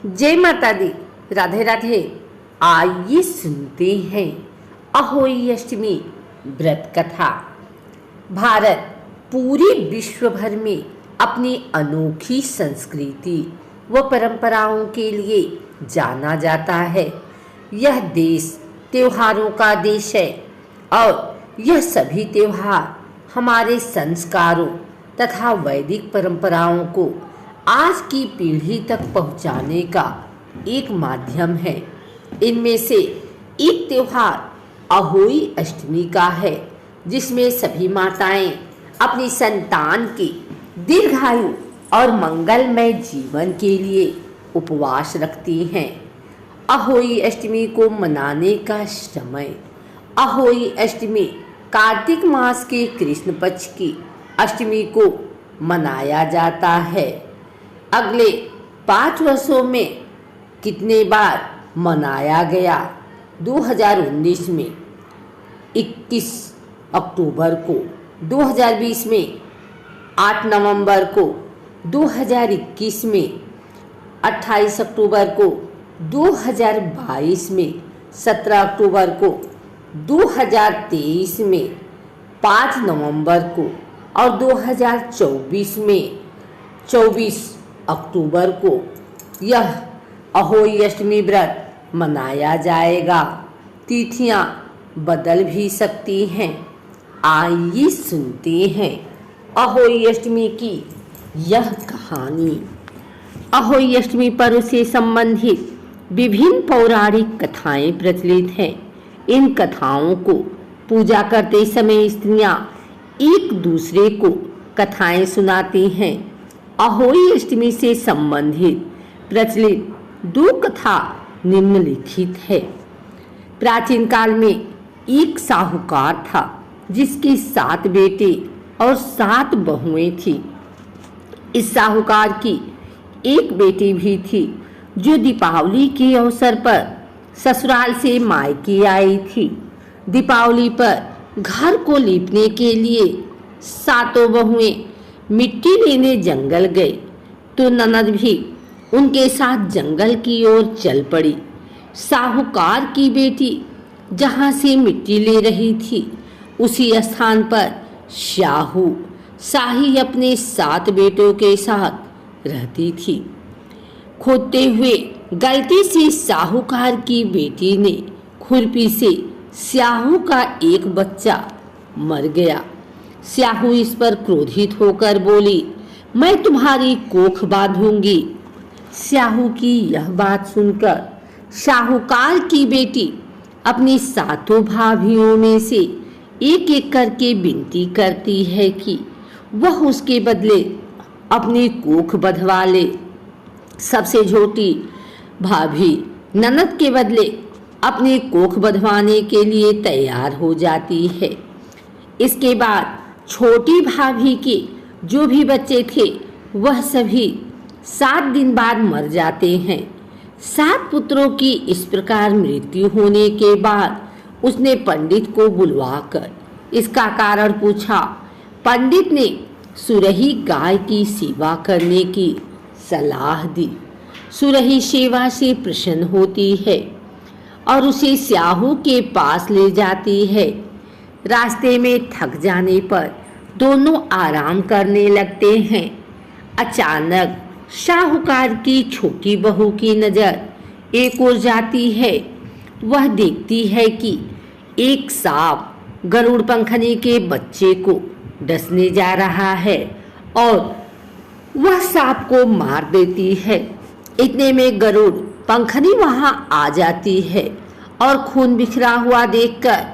जय माता दी। राधे राधे। आइए सुनते हैं अहोई अष्टमी व्रत कथा। भारत पूरे विश्व भर में अपनी अनोखी संस्कृति व परंपराओं के लिए जाना जाता है। यह देश त्योहारों का देश है और यह सभी त्योहार हमारे संस्कारों तथा वैदिक परंपराओं को आज की पीढ़ी तक पहुंचाने का एक माध्यम है। इनमें से एक त्योहार अहोई अष्टमी का है, जिसमें सभी माताएं अपनी संतान के दीर्घायु और मंगलमय जीवन के लिए उपवास रखती हैं। अहोई अष्टमी को मनाने का समय। अहोई अष्टमी कार्तिक मास के कृष्ण पक्ष की अष्टमी को मनाया जाता है। अगले 5 वर्षों में कितने बार मनाया गया? 2019 में 21 अक्टूबर को, 2020 में 8 नवंबर को, 2021 में 28 अक्टूबर को, 2022 में 17 अक्टूबर को, 2023 में 5 नवंबर को और 2024 में 24 अक्टूबर को यह अहोई अष्टमी व्रत मनाया जाएगा। तिथियां बदल भी सकती हैं। आइए सुनते हैं अहोई अष्टमी की यह कहानी। अहोई अष्टमी पर्व से संबंधित विभिन्न पौराणिक कथाएं प्रचलित हैं। इन कथाओं को पूजा करते समय स्त्रियां एक दूसरे को कथाएं सुनाती हैं। अहोई अष्टमी से संबंधित प्रचलित 2 कथा निम्नलिखित है। प्राचीन काल में एक साहूकार था, जिसके 7 बेटे और 7 बहुएं थी। इस साहूकार की एक बेटी भी थी, जो दीपावली के अवसर पर ससुराल से मायके आई थी। दीपावली पर घर को लीपने के लिए 7 बहुएं मिट्टी लेने जंगल गए, तो ननद भी उनके साथ जंगल की ओर चल पड़ी। साहूकार की बेटी जहाँ से मिट्टी ले रही थी, उसी स्थान पर शाही अपने 7 बेटों के साथ रहती थी। खोदते हुए गलती से साहूकार की बेटी ने खुरपी से स्याहू का एक बच्चा मर गया। स्याहू इस पर क्रोधित होकर बोली, मैं तुम्हारी कोख बांधूंगी। स्याहू की यह बात सुनकर साहूकार की बेटी अपनी 7 भाभियों में से एक एक करके विनती करती है कि वह उसके बदले अपनी कोख बंधवा ले। सबसे छोटी भाभी ननद के बदले अपनी कोख बंधवाने के लिए तैयार हो जाती है। इसके बाद छोटी भाभी के जो भी बच्चे थे, वह सभी 7 दिन बाद मर जाते हैं। 7 पुत्रों की इस प्रकार मृत्यु होने के बाद उसने पंडित को बुलवाकर इसका कारण पूछा। पंडित ने सुरही गाय की सेवा करने की सलाह दी। सुरही सेवा से प्रसन्न होती है और उसे स्याहू के पास ले जाती है। रास्ते में थक जाने पर दोनों आराम करने लगते हैं। अचानक साहूकार की छोटी बहू की नज़र एक ओर जाती है। वह देखती है कि एक सांप गरुड़ पंखनी के बच्चे को डसने जा रहा है और वह सांप को मार देती है। इतने में गरुड़ पंखनी वहां आ जाती है और खून बिखरा हुआ देखकर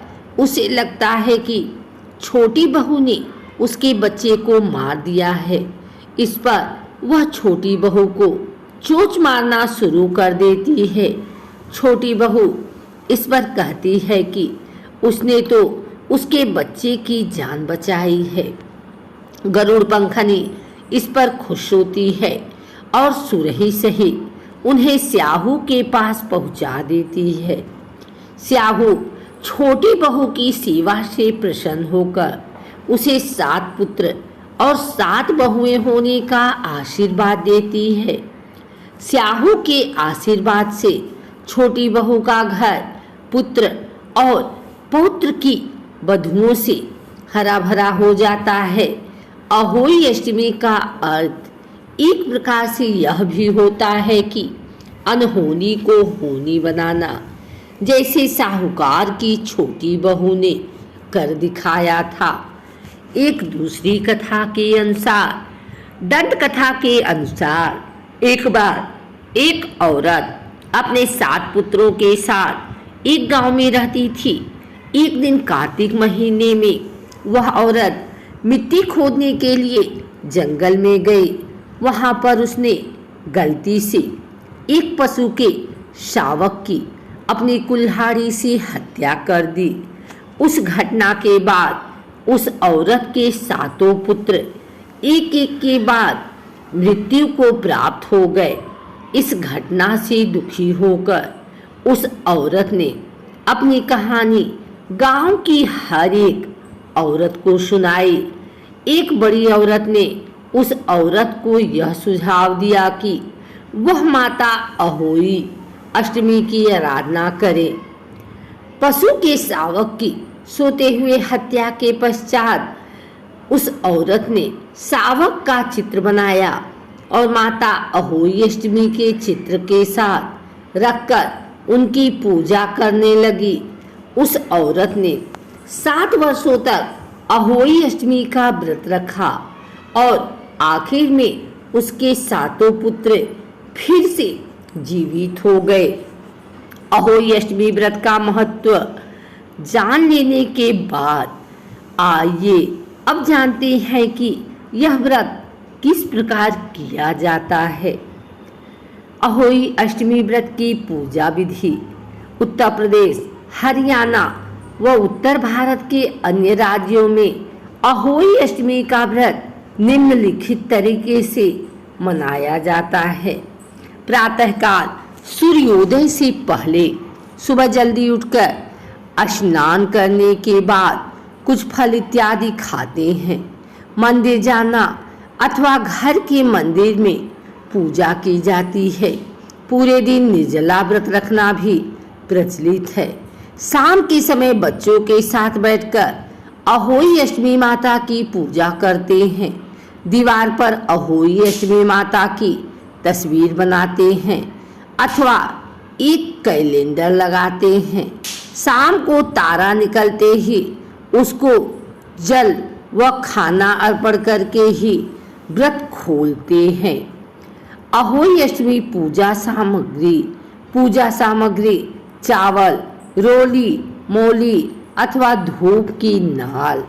उसे लगता है कि छोटी बहू ने उसके बच्चे को मार दिया है। इस पर वह छोटी बहू को चोंच मारना शुरू कर देती है। छोटी बहू इस पर कहती है कि उसने तो उसके बच्चे की जान बचाई है। गरुड़ पंखनी इस पर खुश होती है और सुरही सहित उन्हें स्याहू के पास पहुंचा देती है। स्याहू छोटी बहू की सेवा से प्रसन्न होकर उसे 7 पुत्र और 7 बहुएं होने का आशीर्वाद देती है। स्याहू के आशीर्वाद से छोटी बहू का घर पुत्र और पौत्र की बधुओं से हरा भरा हो जाता है। अहोई अष्टमी का अर्थ एक प्रकार से यह भी होता है कि अनहोनी को होनी बनाना, जैसे साहूकार की छोटी बहू ने कर दिखाया था। एक दूसरी कथा के अनुसार, दंत कथा के अनुसार, एक बार एक औरत अपने 7 पुत्रों के साथ एक गांव में रहती थी। एक दिन कार्तिक महीने में वह औरत मिट्टी खोदने के लिए जंगल में गई। वहां पर उसने गलती से एक पशु के शावक की अपनी कुल्हाड़ी से हत्या कर दी। उस घटना के बाद उस औरत के 7 पुत्र एक एक के बाद मृत्यु को प्राप्त हो गए। इस घटना से दुखी होकर उस औरत ने अपनी कहानी गांव की हर एक औरत को सुनाई। एक बड़ी औरत ने उस औरत को यह सुझाव दिया कि वह माता अहोई अष्टमी की आराधना करे। पशु के शावक की सोते हुए हत्या के पश्चात उस औरत ने शावक का चित्र बनाया और माता अहोई अष्टमी के चित्र के साथ रखकर उनकी पूजा करने लगी। उस औरत ने 7 वर्षों तक अहोई अष्टमी का व्रत रखा और आखिर में उसके 7 पुत्र फिर से जीवित हो गए। अहोई अष्टमी व्रत का महत्व जान लेने के बाद आइए अब जानते हैं कि यह व्रत किस प्रकार किया जाता है। अहोई अष्टमी व्रत की पूजा विधि उत्तर प्रदेश, हरियाणा व उत्तर भारत के अन्य राज्यों में अहोई अष्टमी का व्रत निम्नलिखित तरीके से मनाया जाता है। प्रातःकाल सूर्योदय से पहले सुबह जल्दी उठकर स्नान करने के बाद कुछ फल इत्यादि खाते हैं। मंदिर जाना अथवा घर के मंदिर में पूजा की जाती है। पूरे दिन निर्जला व्रत रखना भी प्रचलित है। शाम के समय बच्चों के साथ बैठकर अहोई अष्टमी माता की पूजा करते हैं। दीवार पर अहोई अष्टमी माता की तस्वीर बनाते हैं अथवा एक कैलेंडर लगाते हैं। शाम को तारा निकलते ही उसको जल व खाना अर्पण करके ही व्रत खोलते हैं। अहोई अष्टमी पूजा सामग्री चावल, रोली, मोली अथवा धूप की नाल,